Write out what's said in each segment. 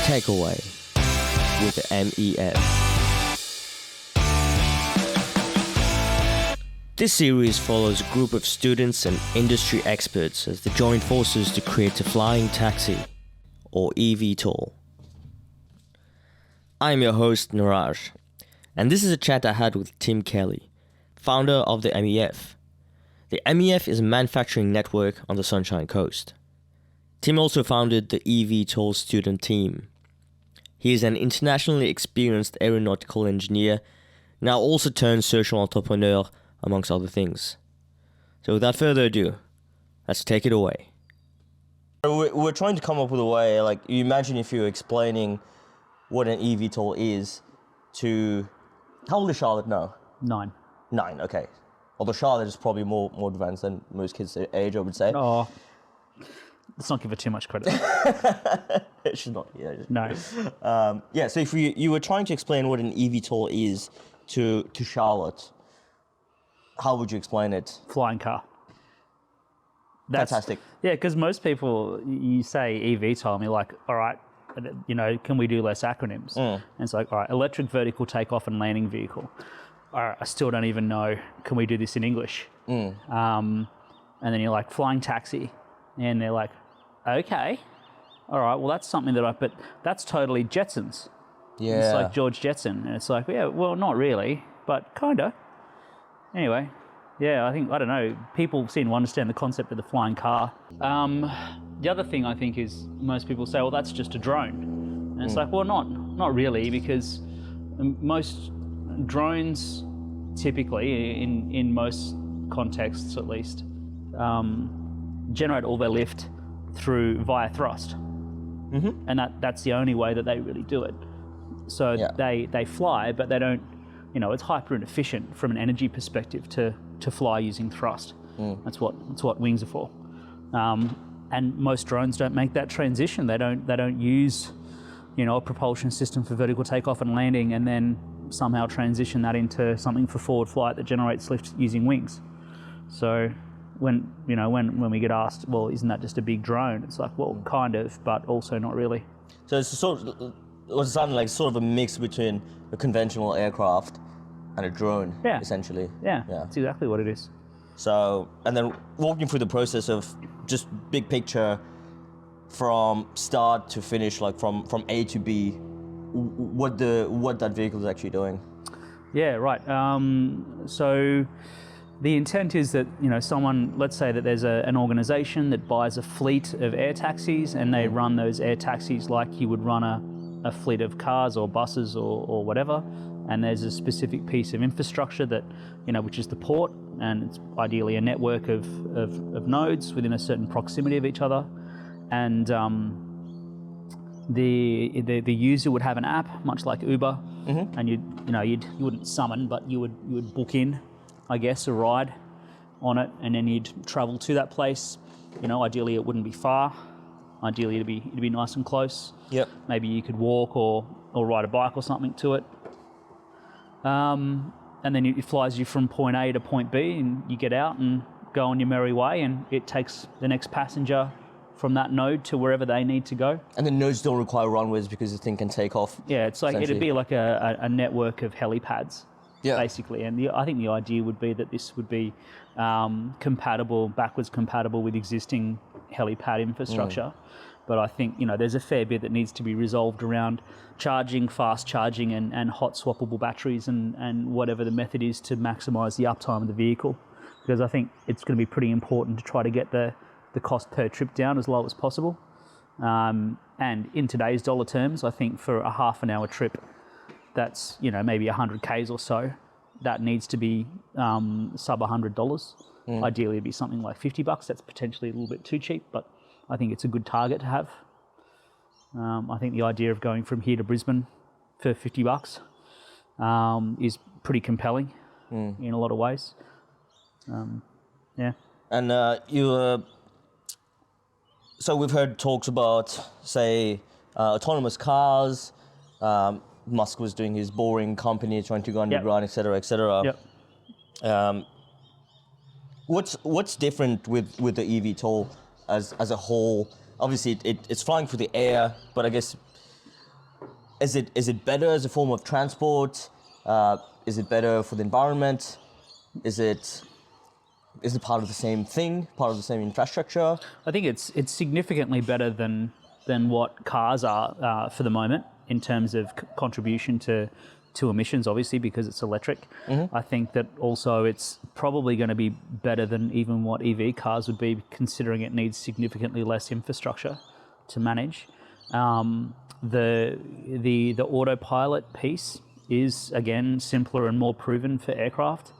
Takeway with the MEF. This series follows a group of students and industry experts as they join forces to create a flying taxi, or eVTOL. I am your host, Niraj, and this is a chat I had with Tim Kelly, founder of the MEF. The MEF is a manufacturing network on the Sunshine Coast. Tim also founded the eVTOL student team. He is an internationally experienced aeronautical engineer, now also turned social entrepreneur, amongst other things. So without further ado, let's take it away. We're trying to come up with a way, like, you imagine if you're explaining what an eVTOL is to... How old is Charlotte now? 9. 9, okay. Although Charlotte is probably more advanced than most kids their age, I would say. Oh, let's not give her too much credit. She's not here. No. So if you were trying to explain what an eVTOL is to Charlotte, how would you explain it? Flying car. Fantastic. Yeah, because most people, you say eVTOL, and you're like, all right, can we do less acronyms? And it's like, all right, electric vertical takeoff and landing vehicle. All right, I still don't even know, can we do this in English? And then you're like, flying taxi. And they're like, okay, all right, well, that's something but that's totally Jetsons. Yeah. It's like George Jetson. And it's like, yeah, well, not really, but kind of. Anyway, yeah, I don't know, people seem to understand the concept of the flying car. The other thing I think is most people say, well, that's just a drone. And it's like, well, not really, because most drones typically, in most contexts at least, generate all their lift via thrust. And that's the only way that they really do it. So they fly, but they don't, it's hyper inefficient from an energy perspective to fly using thrust. That's what wings are for. And most drones don't make that transition. They don't use, a propulsion system for vertical takeoff and landing, and then somehow transition that into something for forward flight that generates lift using wings. So when we get asked, well, isn't that just a big drone? It's like, well, kind of, but also not really. So it's something like sort of a mix between a conventional aircraft and a drone, essentially. Yeah, that's exactly what it is. So, and then walking through the process of just big picture from start to finish, like from A to B, what that vehicle is actually doing. Yeah, right. So the intent is that, someone, let's say that there's an organization that buys a fleet of air taxis, and they run those air taxis like you would run a fleet of cars or buses or whatever. And there's a specific piece of infrastructure that, which is the port, and it's ideally a network of nodes within a certain proximity of each other. And the user would have an app, much like Uber, and you wouldn't summon, but you would book in, I guess, a ride on it, and then you'd travel to that place. Ideally it wouldn't be far. Ideally it'd be nice and close. Yep. Maybe you could walk or ride a bike or something to it. And then it flies you from point A to point B, and you get out and go on your merry way, and it takes the next passenger from that node to wherever they need to go. And the nodes don't require runways because the thing can take off. Yeah, it's like it'd be like a network of helipads, basically. And I think the idea would be that this would be backwards compatible with existing helipad infrastructure. But I think, there's a fair bit that needs to be resolved around charging, fast charging, and hot swappable batteries, and whatever the method is to maximize the uptime of the vehicle. Because I think it's going to be pretty important to try to get the cost per trip down as low as possible. And in today's dollar terms, I think for a half an hour trip, that's, maybe 100 Ks or so, that needs to be sub $100. Ideally it'd be something like $50. That's potentially a little bit too cheap, but I think it's a good target to have. I think the idea of going from here to Brisbane for $50 is pretty compelling in a lot of ways. And so we've heard talks about, say, autonomous cars. Musk was doing his Boring company, trying to go underground, et cetera, et cetera. What's different with the eVTOL as a whole? Obviously, it's flying through the air, but I guess is it better as a form of transport? Is it better for the environment? Is it part of the same thing, part of the same infrastructure? I think it's significantly better than what cars are for the moment in terms of contribution to emissions, obviously, because it's electric. I think that also it's probably going to be better than even what EV cars would be, considering it needs significantly less infrastructure to manage. The autopilot piece is, again, simpler and more proven for aircraft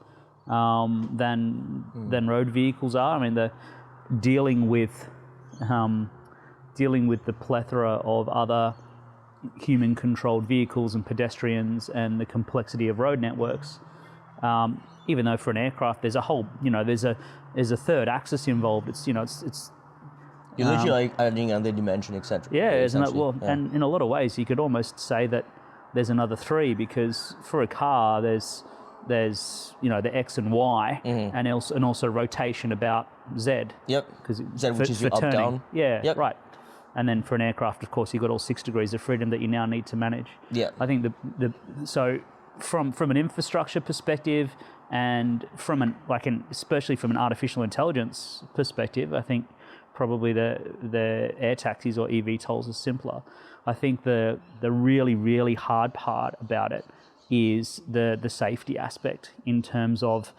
than road vehicles are. I mean, dealing with the plethora of other human-controlled vehicles and pedestrians and the complexity of road networks. Even though for an aircraft, there's a whole, there's a third axis involved. It's you're literally like adding another dimension, etc. Yeah, and in a lot of ways, you could almost say that there's another three, because for a car, there's the X and Y, and also rotation about Z. Yep. Because Z, which is your up down. Yeah. Yep. Right. And then for an aircraft, of course, you've got all 6 degrees of freedom that you now need to manage. Yeah. I think so from an infrastructure perspective, and especially from an artificial intelligence perspective, I think probably the air taxis or eVTOLs are simpler. I think the really, really hard part about it is the safety aspect in terms of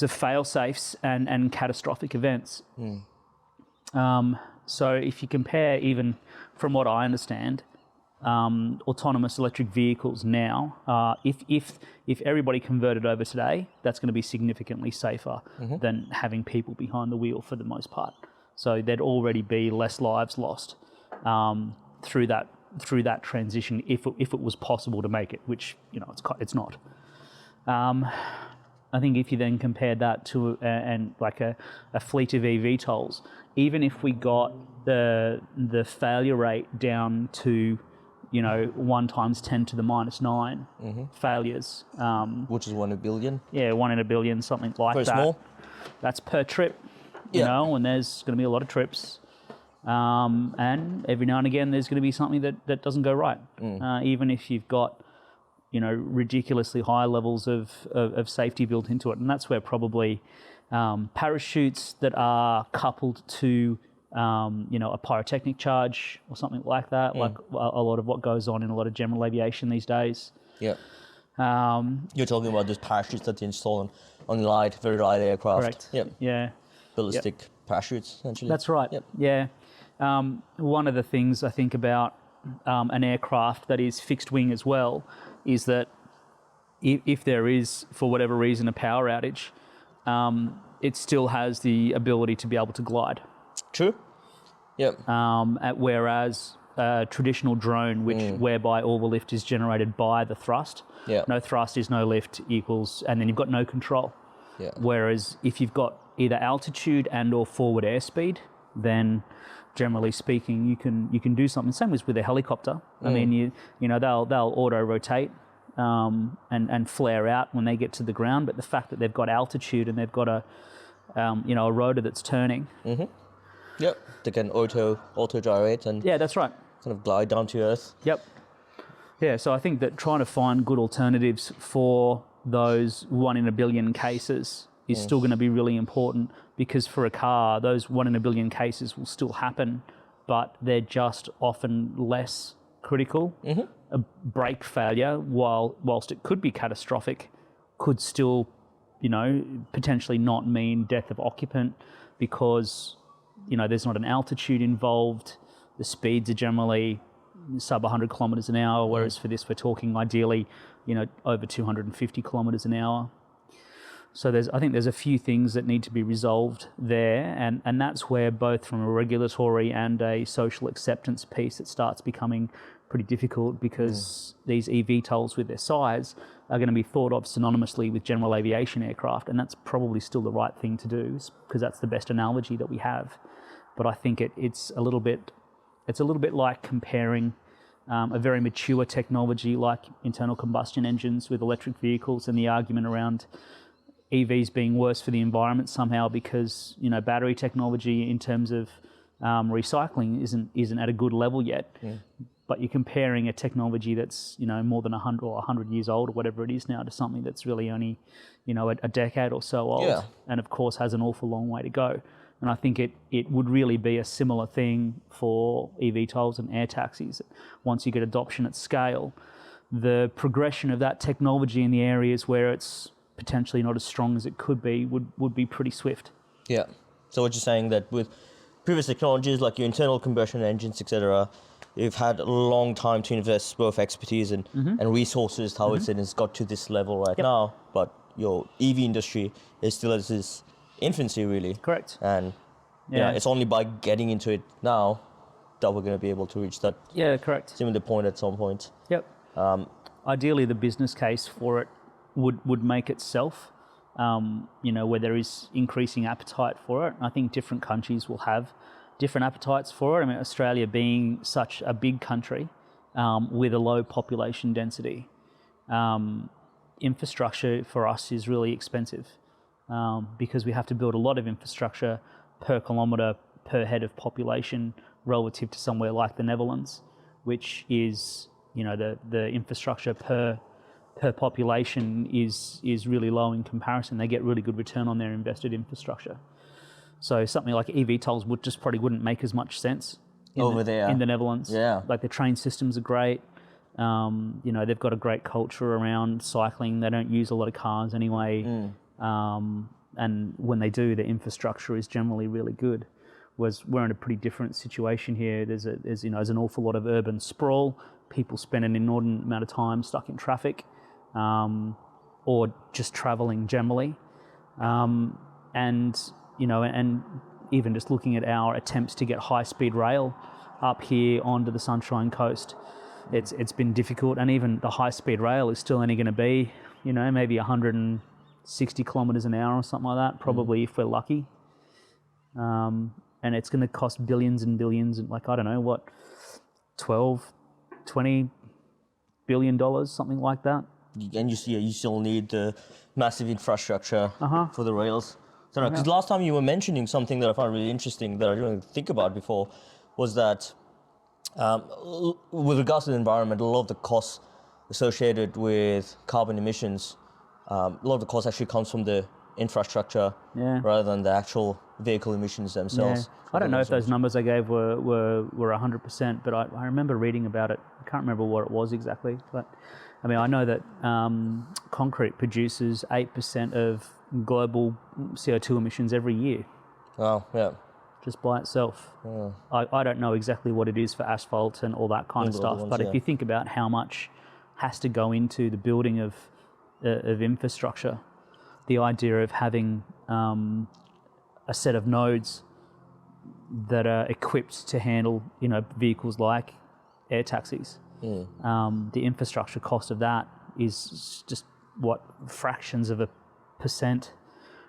fail safes and catastrophic events. So if you compare, even from what I understand, autonomous electric vehicles now, if everybody converted over today, that's going to be significantly safer than having people behind the wheel for the most part. So there'd already be less lives lost through that transition if it was possible to make it, which it's not. I think if you then compare that to a fleet of eVTOLs, even if we got the failure rate down to 1 times 10 to the minus 9 failures, which is 1 in a billion. Yeah, 1 in a billion, something like Very that. Small. That's per trip, and there's going to be a lot of trips. And every now and again, there's going to be something that doesn't go right. Even if you've got, ridiculously high levels of safety built into it. And that's where probably parachutes that are coupled to, a pyrotechnic charge or something like that, like a lot of what goes on in a lot of general aviation these days. Yeah. You're talking about those parachutes that they install on very light aircraft. Correct. Yep. Yeah. Ballistic parachutes, essentially. That's right. Yep. Yeah. One of the things I think about an aircraft that is fixed wing as well is that if there is, for whatever reason, a power outage, it still has the ability to be able to glide. True. Yep. Whereas a traditional drone, whereby all the lift is generated by the thrust, no thrust is no lift equals, and then you've got no control. Yeah. Whereas if you've got either altitude and or forward airspeed, then generally speaking, you can do something. Same as with a helicopter. I mean, they'll auto rotate and flare out when they get to the ground. But the fact that they've got altitude and they've got a rotor that's turning. Yep. They can auto gyrate and that's right. Kind of glide down to earth. Yep. Yeah. So I think that trying to find good alternatives for those 1 in a billion cases is still going to be really important, because for a car, those 1 in a billion cases will still happen, but they're just often less critical. A brake failure, whilst it could be catastrophic, could still, potentially not mean death of occupant, because, there's not an altitude involved. The speeds are generally sub 100 kilometres an hour, whereas for this, we're talking ideally, over 250 kilometres an hour. So I think there's a few things that need to be resolved there, and that's where, both from a regulatory and a social acceptance piece, it starts becoming pretty difficult, because these eVTOLs with their size are going to be thought of synonymously with general aviation aircraft, and that's probably still the right thing to do, because that's the best analogy that we have. But I think it's a little bit like comparing a very mature technology like internal combustion engines with electric vehicles, and the argument around EVs being worse for the environment somehow because battery technology in terms of recycling isn't at a good level yet. but you're comparing a technology that's, more than 100 or 100 years old or whatever it is now to something that's really only, a decade or so old. Yeah. And of course has an awful long way to go. And I think it would really be a similar thing for eVTOLs and air taxis. Once you get adoption at scale, the progression of that technology in the areas where it's potentially not as strong as it could be would be pretty swift. Yeah. So what you're saying that with previous technologies like your internal combustion engines, etc., you've had a long time to invest both expertise and resources how it's got to this level right now. But your EV industry is still at its infancy, really. Correct. And it's only by getting into it now that we're going to be able to reach that similar point at some point. Yep. Ideally, the business case for it would make itself, where there is increasing appetite for it. I think different countries will have different appetites for it. I mean, Australia being such a big country with a low population density, infrastructure for us is really expensive because we have to build a lot of infrastructure per kilometre per head of population relative to somewhere like the Netherlands, which is, the infrastructure per population is really low in comparison. They get really good return on their invested infrastructure. So something like eVTOLs probably wouldn't make as much sense over there in the Netherlands. Yeah. Like the train systems are great. They've got a great culture around cycling. They don't use a lot of cars anyway. And when they do, the infrastructure is generally really good. Whereas we're in a pretty different situation here. There's an awful lot of urban sprawl. People spend an inordinate amount of time stuck in traffic, or just traveling generally. And even just looking at our attempts to get high-speed rail up here onto the Sunshine Coast, it's been difficult. And even the high-speed rail is still only going to be, maybe 160 kilometres an hour or something like that, probably if we're lucky. And it's going to cost billions and billions, and 12, 20 billion dollars, something like that. And you still need the massive infrastructure for the rails. So, because last time you were mentioning something that I found really interesting that I didn't think about before, was that with regards to the environment, a lot of the costs associated with carbon emissions, a lot of the cost actually comes from the infrastructure rather than the actual vehicle emissions themselves. Yeah. I don't know if those numbers I gave were 100%, but I remember reading about it. I can't remember what it was exactly, but I mean, I know that concrete produces 8% of global CO2 emissions every year. Wow, yeah. Just by itself. Yeah. I don't know exactly what it is for asphalt and all that kind of stuff, but if you think about how much has to go into the building of infrastructure, the idea of having a set of nodes that are equipped to handle, vehicles like air taxis. The infrastructure cost of that is just fractions of a percent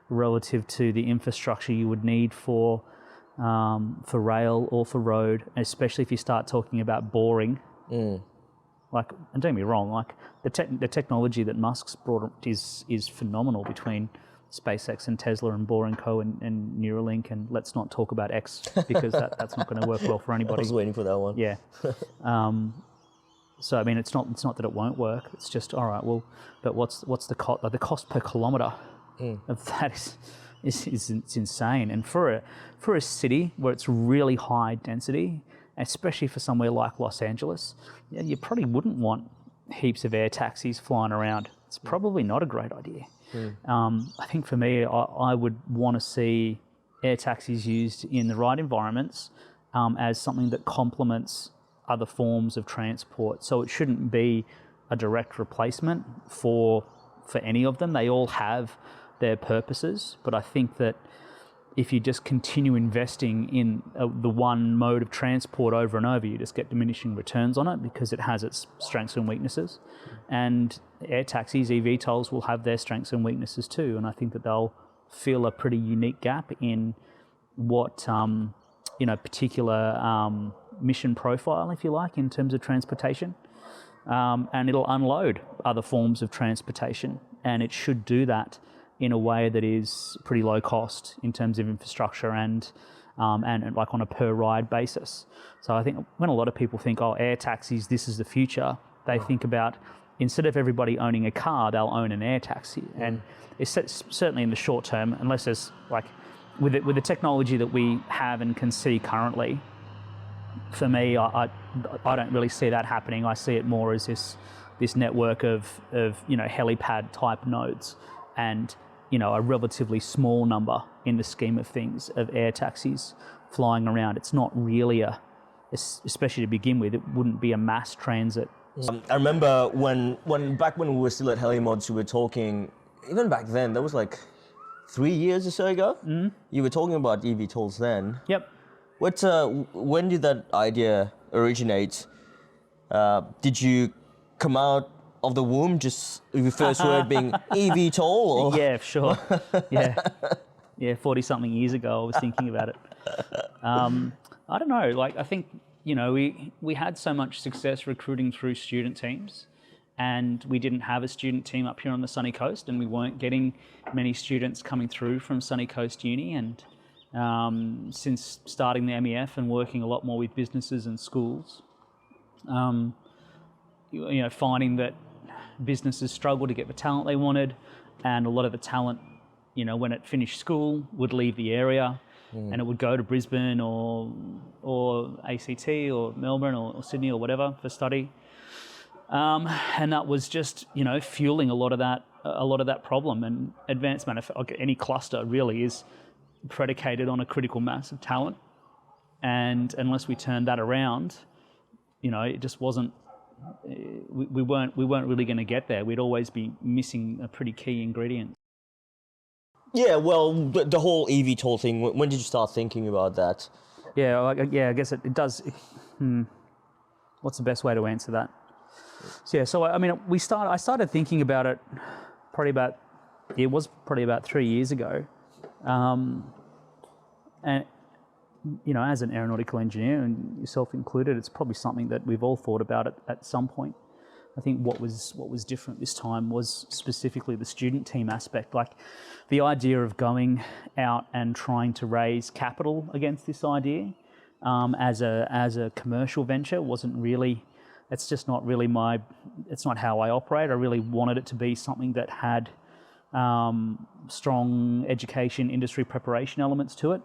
relative to the infrastructure you would need for rail or for road, especially if you start talking about boring. And don't get me wrong, the technology that Musk's brought is phenomenal between SpaceX and Tesla and Bohr and Co and Neuralink, and let's not talk about X because that's not going to work well for anybody. I was waiting for that one. Yeah. So I mean, it's not that it won't work. It's just all right. Well, but what's the cost? The cost per kilometre of that is insane. And for a city where it's really high density, especially for somewhere like Los Angeles, you probably wouldn't want heaps of air taxis flying around. It's probably not a great idea. I think for me, I would want to see air taxis used in the right environments as something that complements other forms of transport. So it shouldn't be a direct replacement for any of them. They all have their purposes, but I think that if you just continue investing in the one mode of transport over and over, you just get diminishing returns on it because it has its strengths and weaknesses. And air taxis, eVTOLs, will have their strengths and weaknesses too. And I think that they'll fill a pretty unique gap in what, particular mission profile, if you like, in terms of transportation. And it'll unload other forms of transportation. And it should do that in a way that is pretty low cost in terms of infrastructure and and like on a per ride basis. So I think when a lot of people think, oh, air taxis, this is the future, they think about, instead of everybody owning a car, they'll own an air taxi. And it's certainly in the short term, unless there's like, with the technology that we have and can see currently, for me, I don't really see that happening. I see it more as this network of helipad type nodes, and a relatively small number in the scheme of things of air taxis flying around. It's not really especially to begin with, it wouldn't be a mass transit. I remember back when we were still at HeliMods, we were talking, even back then, that was like 3 years or so ago. You were talking about eVTOLs then. Yep. When did that idea originate? Did you come out of the womb just your first word being eVTOL? Or? Yeah, sure. Yeah, 40 something years ago I was thinking about it. I don't know, like I think, we had so much success recruiting through student teams, and we didn't have a student team up here on the Sunny Coast, and we weren't getting many students coming through from Sunny Coast Uni. And since starting the MEF and working a lot more with businesses and schools, finding that businesses struggle to get the talent they wanted, and a lot of the talent, when it finished school, would leave the area, and it would go to Brisbane or ACT or Melbourne or Sydney or whatever for study, and that was just fueling a lot of that problem. And advanced manufacturing, any cluster really is predicated on a critical mass of talent, and unless we turned that around, it just wasn't. We weren't really going to get there. We'd always be missing a pretty key ingredient. Yeah, well, the whole eVTOL thing. When did you start thinking about that? Yeah, I guess it does. What's the best way to answer that? So I mean, I started thinking about it probably about 3 years ago. And as an aeronautical engineer, and yourself included, it's probably something that we've all thought about at some point. I think what was different this time was specifically the student team aspect. Like the idea of going out and trying to raise capital against this idea as a commercial venture wasn't really. It's just not really it's not how I operate. I really wanted it to be something that had strong education, industry preparation elements to it.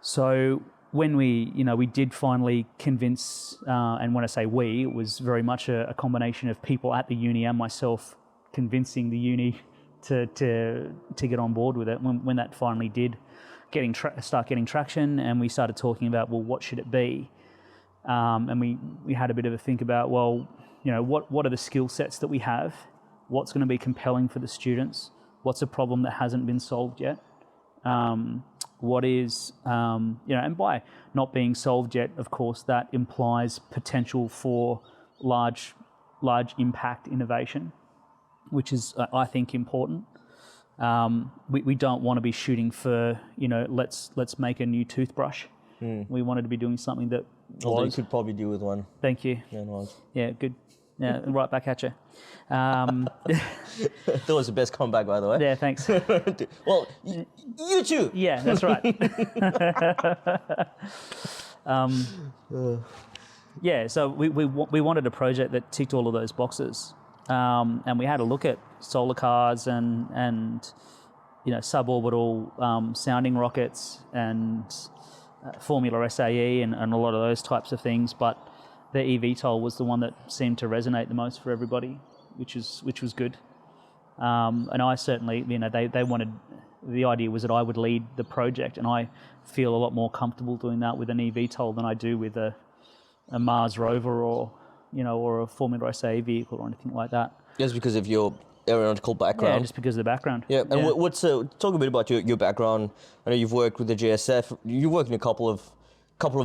So when we did finally convince, and when I say we, it was very much a combination of people at the uni and myself convincing the uni to get on board with it. When that finally did start getting traction, and we started talking about, well, what should it be? And we had a bit of a think about, well, what are the skill sets that we have? What's going to be compelling for the students? What's a problem that hasn't been solved yet? What is, and by not being solved yet, of course, that implies potential for large impact innovation, which is, I think, important. We don't want to be shooting for, let's make a new toothbrush. We wanted to be doing something that Although you could probably do with one. Thank you. Yeah, good. Yeah, right back at you. That was the best comeback, by the way. Yeah, thanks. Well, you too. Yeah, that's right. Yeah, so we wanted a project that ticked all of those boxes, and we had a look at solar cars and suborbital sounding rockets and Formula SAE and a lot of those types of things, but the eVTOL was the one that seemed to resonate the most for everybody, which was good. And I certainly, they wanted, the idea was that I would lead the project, and I feel a lot more comfortable doing that with an eVTOL than I do with a Mars rover or a Formula SAE vehicle or anything like that. Just because of your aeronautical background. Yeah, just because of the background. Yeah, and talk a bit about your background. I know you've worked with the JSF. You've worked in a couple of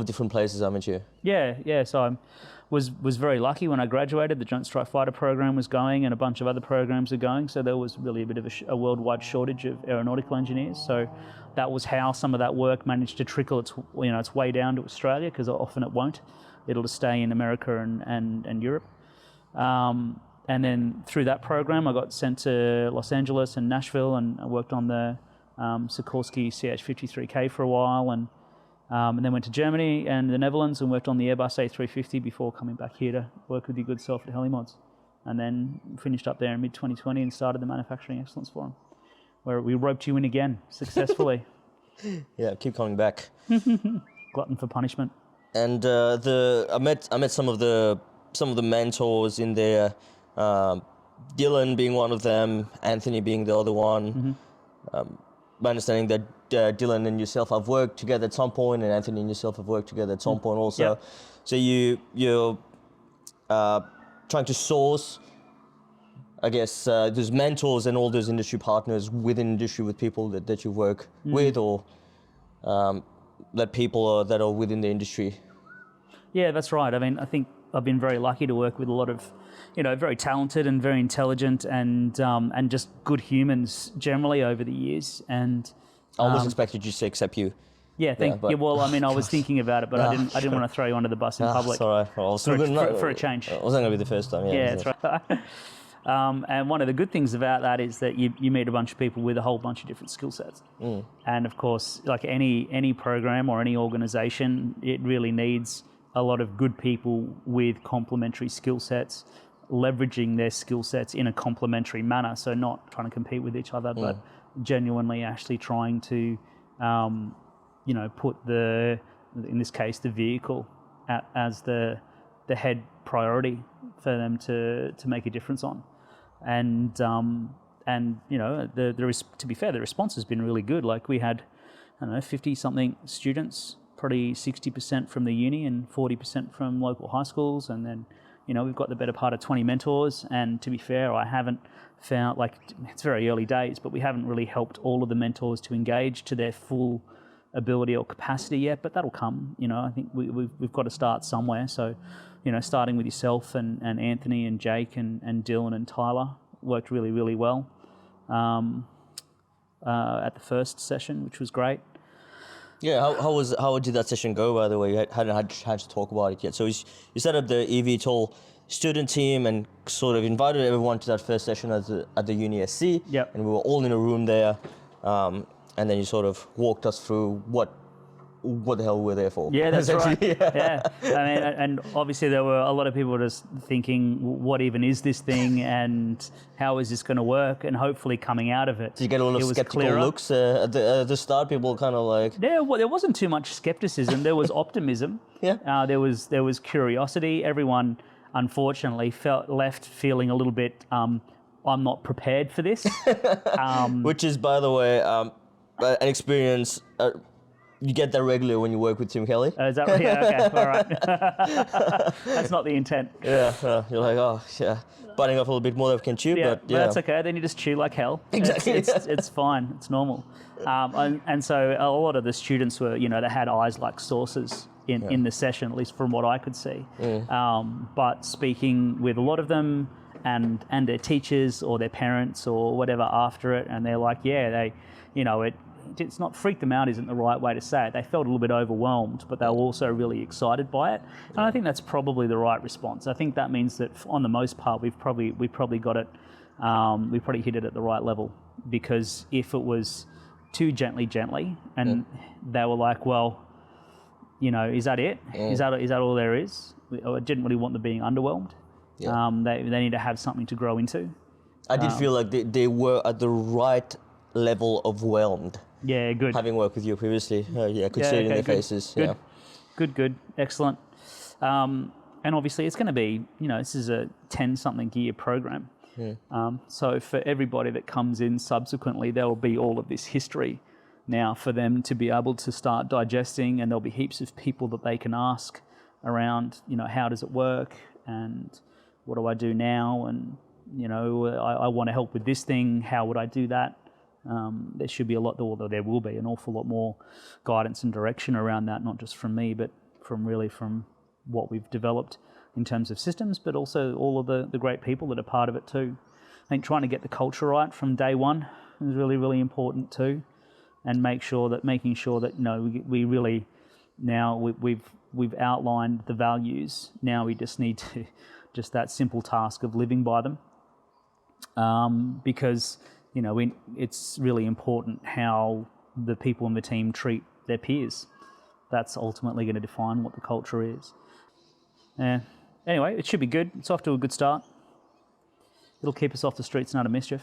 different places, haven't you? Yeah. So I was very lucky when I graduated. The Joint Strike Fighter program was going, and a bunch of other programs are going. So there was really a bit of a worldwide shortage of aeronautical engineers. So that was how some of that work managed to trickle its way down to Australia, because often it won't. It'll just stay in America and Europe. And then through that program, I got sent to Los Angeles and Nashville, and I worked on the Sikorsky CH-53K for a while, and And then went to Germany and the Netherlands and worked on the Airbus A350 before coming back here to work with your good self at Helimods. And then finished up there in mid-2020 and started the Manufacturing Excellence Forum, where we roped you in again successfully. Yeah, keep coming back. Glutton for punishment. And I met some of the mentors in there. Dylan being one of them, Anthony being the other one. My understanding that Dylan and yourself have worked together at some point, and Anthony and yourself have worked together at some point also. Yep. So you're trying to source, I guess, those mentors and all those industry partners within industry with people that you work with, or that people that are within the industry. Yeah, that's right. I mean, I think I've been very lucky to work with a lot of, very talented and very intelligent and just good humans generally over the years. And I almost expected you to say except you. Yeah, well, I mean, I was thinking about it, but I didn't want to throw you under the bus in public. Sorry, for a change. It wasn't going to be the first time. Yeah, that's right. And one of the good things about that is that you meet a bunch of people with a whole bunch of different skill sets. And of course, like any program or any organization, it really needs a lot of good people with complementary skill sets, leveraging their skill sets in a complementary manner. So not trying to compete with each other, but genuinely actually trying to, put in this case, the vehicle as the head priority for them to make a difference on. And to be fair, the response has been really good. Like we had, 50 something students, probably 60% from the uni and 40% from local high schools. And then, we've got the better part of 20 mentors. And to be fair, I haven't found, it's very early days, but we haven't really helped all of the mentors to engage to their full ability or capacity yet, but that'll come. I think we've got to start somewhere. So, starting with yourself and Anthony and Jake and Dylan and Tyler worked really, really well at the first session, which was great. Yeah, how did that session go, by the way? You hadn't had a chance to talk about it yet. So you set up the eVTOL student team and sort of invited everyone to that first session at the Uni SC. Yep. And we were all in a room there. And then you sort of walked us through what the hell we're there for. Yeah, that's right. Yeah. I mean, and obviously there were a lot of people just thinking, what even is this thing and how is this going to work? And hopefully coming out of it, Did you get a lot of skeptical looks at the start? People kind of like... There wasn't too much skepticism. There was optimism. Yeah. There was curiosity. Everyone, unfortunately, left feeling a little bit, I'm not prepared for this. Which is, by the way, an experience... you get that regularly when you work with Tim Kelly. Is that right? Yeah, okay, all right. That's not the intent. Yeah, you're like, oh, yeah, biting off a little bit more than we can chew, but yeah. That's okay, then you just chew like hell. Exactly. It's fine, it's normal. And so a lot of the students were, they had eyes like saucers in the session, at least from what I could see. But speaking with a lot of them and their teachers or their parents or whatever after it, and they're like, it's not freaked them out isn't the right way to say it. They felt a little bit overwhelmed, but they were also really excited by it. And I think that's probably the right response. I think that means that on the most part, we probably got it, we probably hit it at the right level. Because if it was too gently, and they were like, well, is that it? Is that all there is? I didn't really want them being underwhelmed. Yeah. They need to have something to grow into. I did feel like they were at the right level of whelmed. Yeah, good. Having worked with you previously, I could see it in their faces. Good. Yeah. Good. Excellent. And obviously it's going to be, this is a 10-something year program. So for everybody that comes in subsequently, there will be all of this history now for them to be able to start digesting, and there'll be heaps of people that they can ask around, how does it work and what do I do now? And, I want to help with this thing. How would I do that? There should be a lot, although there will be an awful lot more guidance and direction around that, not just from me, but from what we've developed in terms of systems, but also all of the great people that are part of it too. I think trying to get the culture right from day one is really, really important too, and making sure that we really now we've outlined the values. Now we just need to just that simple task of living by them, because it's really important how the people in the team treat their peers. that's ultimately going to define what the culture is. Anyway, it should be good. It's off to a good start. It'll keep us off the streets and out of mischief.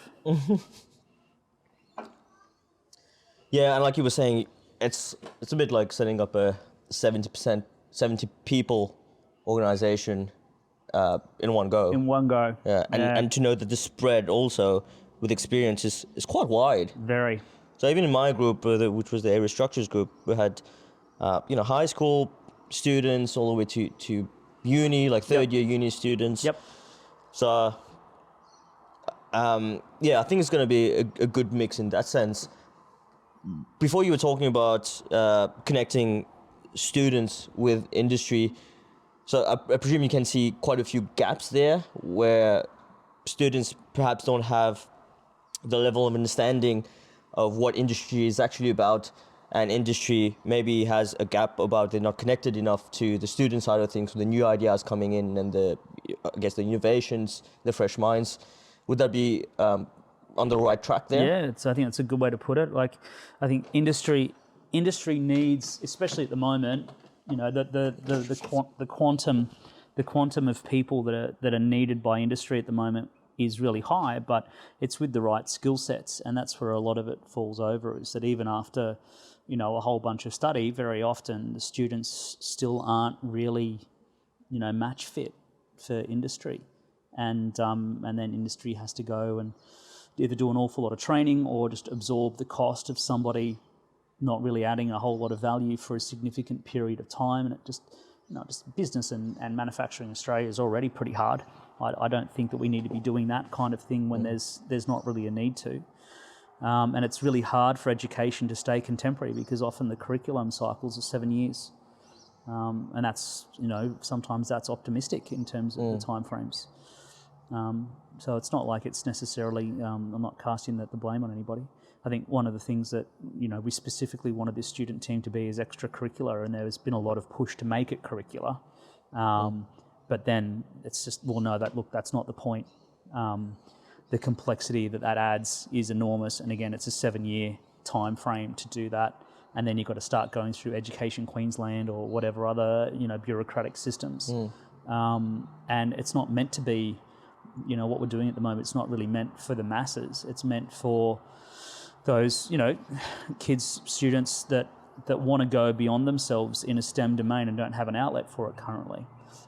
Yeah, and like you were saying, it's a bit like setting up a 70 people organization in one go. In one go. Yeah, and to know that the spread also with experience is quite wide. Very. So even in my group, which was the area structures group, we had high school students all the way to uni, like third year uni students. Yep. So I think it's going to be a good mix in that sense. Before you were talking about connecting students with industry, so I presume you can see quite a few gaps there where students perhaps don't have the level of understanding of what industry is actually about, and industry maybe has a gap about they're not connected enough to the student side of things, with the new ideas coming in and the innovations, the fresh minds. Would that be on the right track there? Yeah, I think that's a good way to put it. Like, I think industry needs, especially at the moment, the quantum of people that are needed by industry at the moment is really high, but it's with the right skill sets, and that's where a lot of it falls over. Is that even after a whole bunch of study, very often the students still aren't really match fit for industry, and then industry has to go and either do an awful lot of training or just absorb the cost of somebody not really adding a whole lot of value for a significant period of time. And it just business and manufacturing in Australia is already pretty hard. I don't think that we need to be doing that kind of thing when there's not really a need to. And it's really hard for education to stay contemporary because often the curriculum cycles are 7 years. And that's, sometimes that's optimistic in terms of the timeframes. So it's not like it's necessarily, I'm not casting the blame on anybody. I think one of the things that, we specifically wanted this student team to be is extracurricular, and there's been a lot of push to make it curricular. But then it's just, that's not the point. The complexity that adds is enormous. And again, it's a 7-year time frame to do that. And then you've got to start going through Education Queensland or whatever other, bureaucratic systems. And it's not meant to be, what we're doing at the moment, it's not really meant for the masses. It's meant for those, kids, students that want to go beyond themselves in a STEM domain and don't have an outlet for it currently.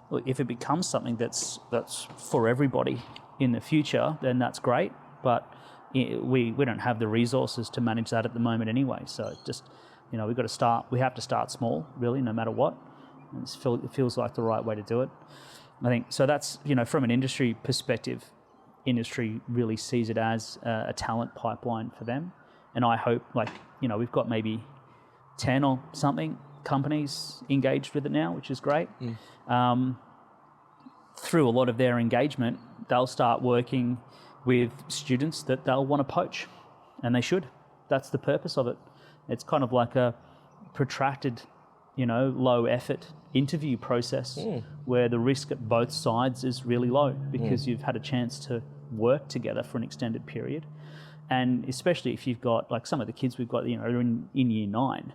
Look, if it becomes something that's for everybody in the future, then that's great. But we don't have the resources to manage that at the moment anyway. So just, we've got to start. We have to start small, really, no matter what. And it feels like the right way to do it. I think so. That's from an industry perspective, industry really sees it as a talent pipeline for them. And I hope, we've got maybe 10 or something companies engaged with it now, which is great. Through a lot of their engagement, they'll start working with students that they'll want to poach, and they should. That's the purpose of it. It's kind of like a protracted, low effort interview process where the risk at both sides is really low because you've had a chance to work together for an extended period. And especially if you've got, like some of the kids we've got, are in year 9,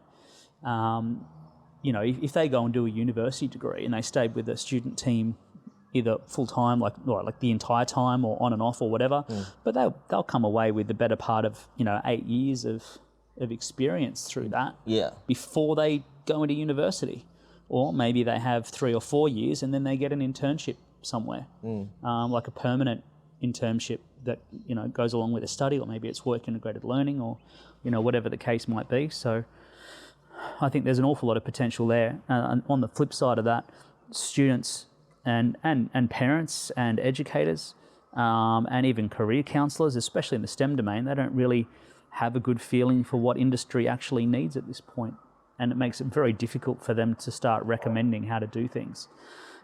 if they go and do a university degree and they stayed with a student team either full-time, like the entire time or on and off or whatever, but they'll come away with the better part of, 8 years of experience through that before they go into university. Or maybe they have 3 or 4 years and then they get an internship somewhere, like a permanent internship that goes along with a study, or maybe it's work integrated learning, or whatever the case might be. So I think there's an awful lot of potential there. And on the flip side of that, students and parents and educators and even career counsellors, especially in the STEM domain, they don't really have a good feeling for what industry actually needs at this point. And it makes it very difficult for them to start recommending how to do things.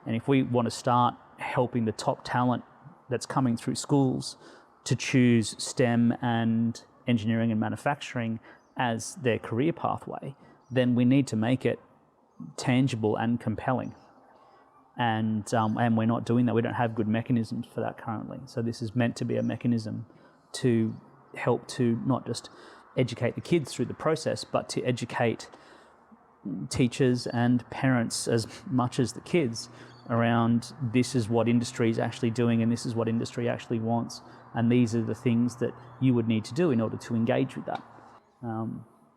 And if we want to start helping the top talent that's coming through schools to choose STEM and engineering and manufacturing as their career pathway, then we need to make it tangible and compelling. And we're not doing that. We don't have good mechanisms for that currently. So this is meant to be a mechanism to help to not just educate the kids through the process, but to educate teachers and parents as much as the kids around this is what industry is actually doing and this is what industry actually wants, and these are the things that you would need to do in order to engage with that.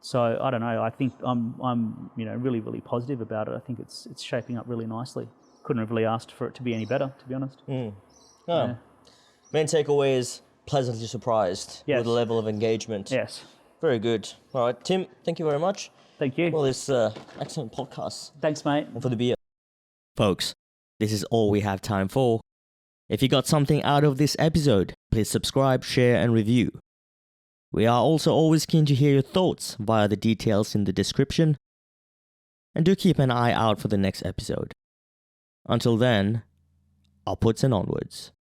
So I don't know. I think I'm really, really positive about it. I think it's shaping up really nicely. Couldn't have really asked for it to be any better, to be honest. Yeah. Main takeaway is pleasantly surprised Yes. with the level of engagement. Yes. Very good. All right, Tim, thank you very much. Thank you. Well, this excellent podcast. Thanks, mate. And for the beer. Folks, this is all we have time for. If you got something out of this episode, please subscribe, share, and review. We are also always keen to hear your thoughts via the details in the description. And do keep an eye out for the next episode. Until then, upwards and onwards.